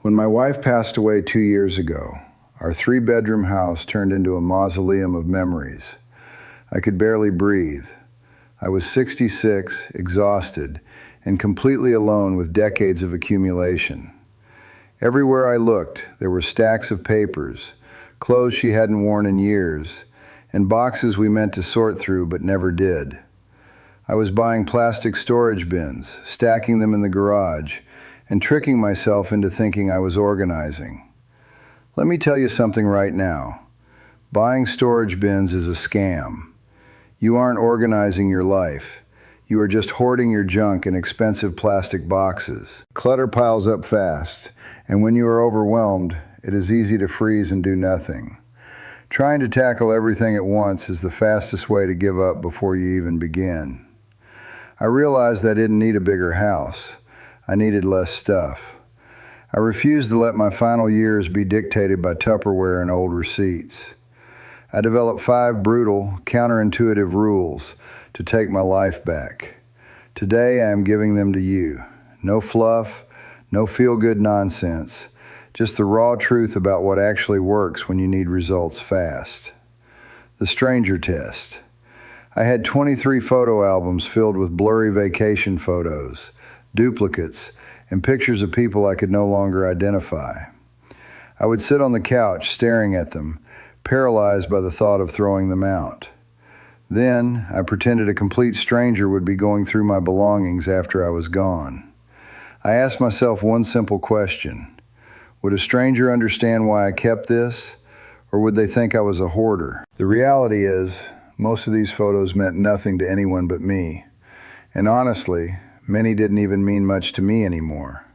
When my wife passed away 2 years ago, our three-bedroom house turned into a mausoleum of memories. I could barely breathe. I was 66, exhausted, and completely alone with decades of accumulation. Everywhere I looked, there were stacks of papers, clothes she hadn't worn in years, and boxes we meant to sort through but never did. I was buying plastic storage bins, stacking them in the garage, and tricking myself into thinking I was organizing. Let me tell you something right now. Buying storage bins is a scam. You aren't organizing your life. You are just hoarding your junk in expensive plastic boxes. Clutter piles up fast, and when you are overwhelmed, it is easy to freeze and do nothing. Trying to tackle everything at once is the fastest way to give up before you even begin. I realized I didn't need a bigger house. I needed less stuff. I refused to let my final years be dictated by Tupperware and old receipts. I developed 5 brutal, counterintuitive rules to take my life back. Today I am giving them to you. No fluff, no feel-good nonsense, just the raw truth about what actually works when you need results fast. The stranger test. I had 23 photo albums filled with blurry vacation photos, duplicates, and pictures of people I could no longer identify. I would sit on the couch staring at them, paralyzed by the thought of throwing them out. Then, I pretended a complete stranger would be going through my belongings after I was gone. I asked myself one simple question. Would a stranger understand why I kept this, or would they think I was a hoarder? The reality is, most of these photos meant nothing to anyone but me. And honestly, many didn't even mean much to me anymore.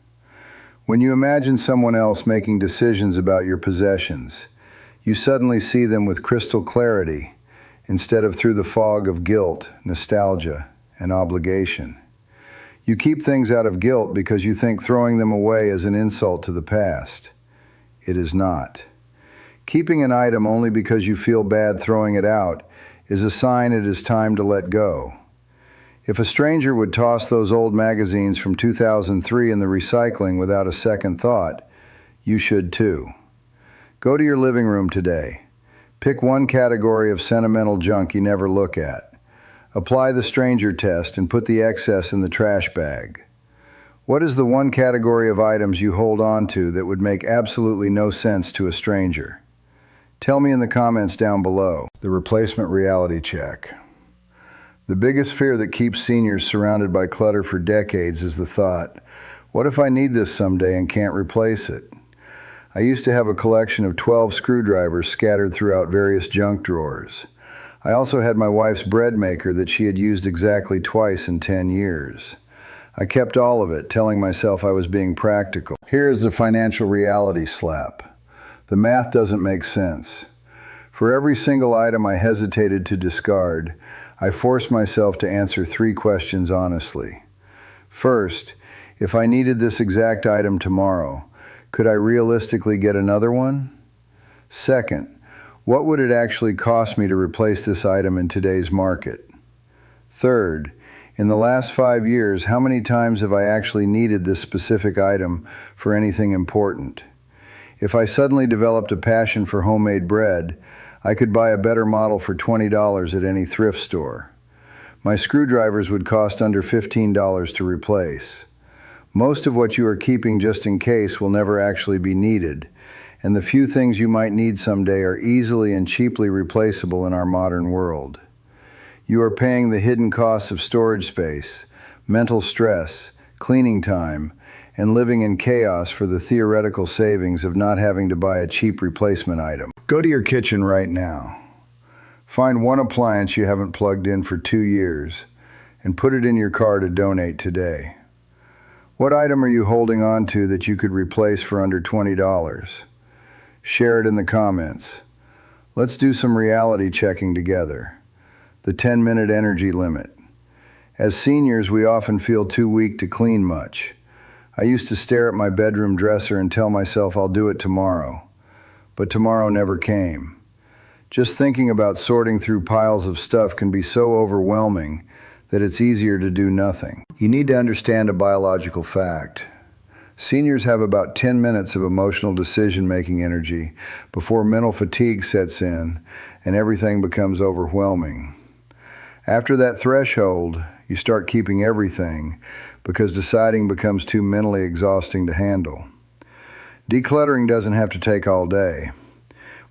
When you imagine someone else making decisions about your possessions, you suddenly see them with crystal clarity instead of through the fog of guilt, nostalgia, and obligation. You keep things out of guilt because you think throwing them away is an insult to the past. It is not. Keeping an item only because you feel bad throwing it out is a sign it is time to let go. If a stranger would toss those old magazines from 2003 in the recycling without a second thought, you should too. Go to your living room today. Pick one category of sentimental junk you never look at. Apply the stranger test and put the excess in the trash bag. What is the one category of items you hold on to that would make absolutely no sense to a stranger? Tell me in the comments down below. The replacement reality check. The biggest fear that keeps seniors surrounded by clutter for decades is the thought, what if I need this someday and can't replace it? I used to have a collection of 12 screwdrivers scattered throughout various junk drawers. I also had my wife's bread maker that she had used exactly twice in 10 years. I kept all of it, telling myself I was being practical. Here is the financial reality slap. The math doesn't make sense. For every single item I hesitated to discard, I forced myself to answer 3 questions honestly. First, if I needed this exact item tomorrow, could I realistically get another one? Second, what would it actually cost me to replace this item in today's market? Third, in the last 5 years, how many times have I actually needed this specific item for anything important? If I suddenly developed a passion for homemade bread, I could buy a better model for $20 at any thrift store. My screwdrivers would cost under $15 to replace. Most of what you are keeping just in case will never actually be needed, and the few things you might need someday are easily and cheaply replaceable in our modern world. You are paying the hidden costs of storage space, mental stress, cleaning time, and living in chaos for the theoretical savings of not having to buy a cheap replacement item. Go to your kitchen right now. Find one appliance you haven't plugged in for 2 years and put it in your car to donate today. What item are you holding on to that you could replace for under $20? Share it in the comments. Let's do some reality checking together. The 10-minute energy limit. As seniors, we often feel too weak to clean much. I used to stare at my bedroom dresser and tell myself I'll do it tomorrow. But tomorrow never came. Just thinking about sorting through piles of stuff can be so overwhelming that it's easier to do nothing. You need to understand a biological fact. Seniors have about 10 minutes of emotional decision-making energy before mental fatigue sets in and everything becomes overwhelming. After that threshold, you start keeping everything because deciding becomes too mentally exhausting to handle. Decluttering doesn't have to take all day.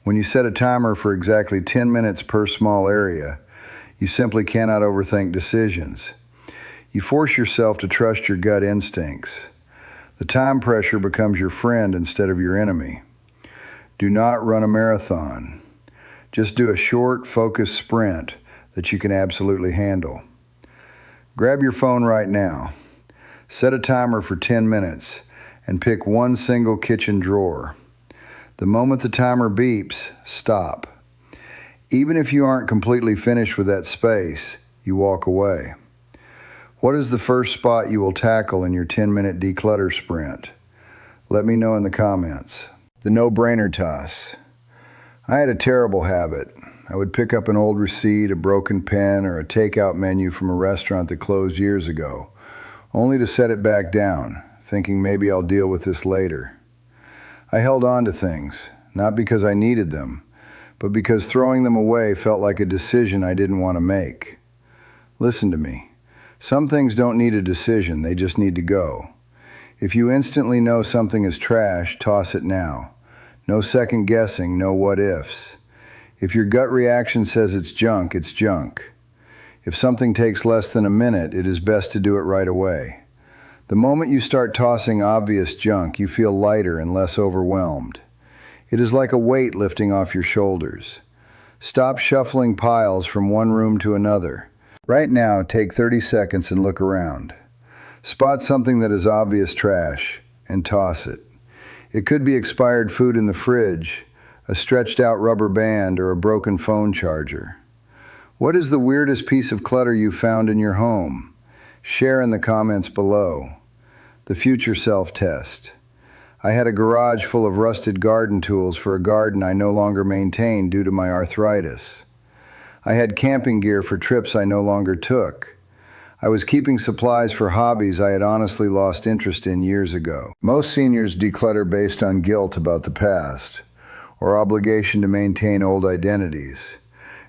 When you set a timer for exactly 10 minutes per small area, you simply cannot overthink decisions. You force yourself to trust your gut instincts. The time pressure becomes your friend instead of your enemy. Do not run a marathon. Just do a short, focused sprint that you can absolutely handle. Grab your phone right now. Set a timer for 10 minutes and pick one single kitchen drawer. The moment the timer beeps, stop. Even if you aren't completely finished with that space, you walk away. What is the first spot you will tackle in your 10-minute declutter sprint? Let me know in the comments. The no-brainer toss. I had a terrible habit. I would pick up an old receipt, a broken pen, or a takeout menu from a restaurant that closed years ago, only to set it back down, thinking maybe I'll deal with this later. I held on to things, not because I needed them, but because throwing them away felt like a decision I didn't want to make. Listen to me. Some things don't need a decision, they just need to go. If you instantly know something is trash, toss it now. No second guessing, no what ifs. If your gut reaction says it's junk, it's junk. If something takes less than a minute, it is best to do it right away. The moment you start tossing obvious junk, you feel lighter and less overwhelmed. It is like a weight lifting off your shoulders. Stop shuffling piles from one room to another. Right now, take 30 seconds and look around. Spot something that is obvious trash and toss it. It could be expired food in the fridge, a stretched out rubber band, or a broken phone charger. What is the weirdest piece of clutter you found in your home? Share in the comments below. The future self test. I had a garage full of rusted garden tools for a garden I no longer maintain due to my arthritis. I had camping gear for trips I no longer took. I was keeping supplies for hobbies I had honestly lost interest in years ago. Most seniors declutter based on guilt about the past, or obligation to maintain old identities,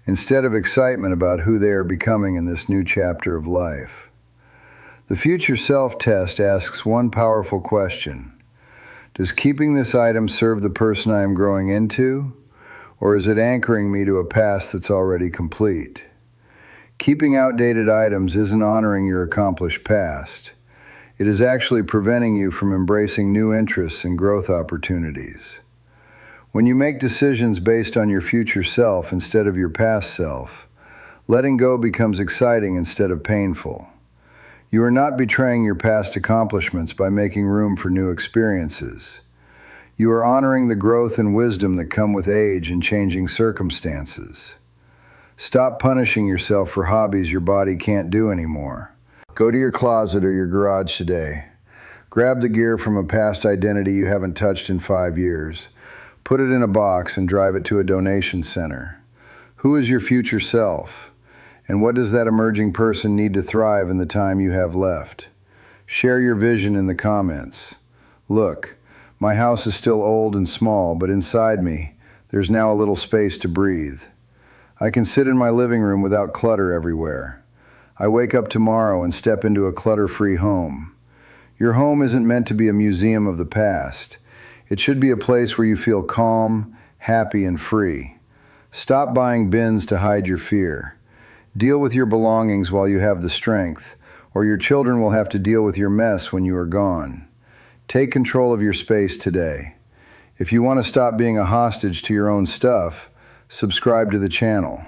instead of excitement about who they are becoming in this new chapter of life. The Future Self Test asks one powerful question. Does keeping this item serve the person I am growing into? Or is it anchoring me to a past that's already complete? Keeping outdated items isn't honoring your accomplished past. It is actually preventing you from embracing new interests and growth opportunities. When you make decisions based on your future self instead of your past self, letting go becomes exciting instead of painful. You are not betraying your past accomplishments by making room for new experiences. You are honoring the growth and wisdom that come with age and changing circumstances. Stop punishing yourself for hobbies your body can't do anymore. Go to your closet or your garage today. Grab the gear from a past identity you haven't touched in 5 years. Put it in a box and drive it to a donation center. Who is your future self? And what does that emerging person need to thrive in the time you have left? Share your vision in the comments. Look, my house is still old and small, but inside me, there's now a little space to breathe. I can sit in my living room without clutter everywhere. I wake up tomorrow and step into a clutter-free home. Your home isn't meant to be a museum of the past. It should be a place where you feel calm, happy, and free. Stop buying bins to hide your fear. Deal with your belongings while you have the strength, or your children will have to deal with your mess when you are gone. Take control of your space today. If you want to stop being a hostage to your own stuff, subscribe to the channel.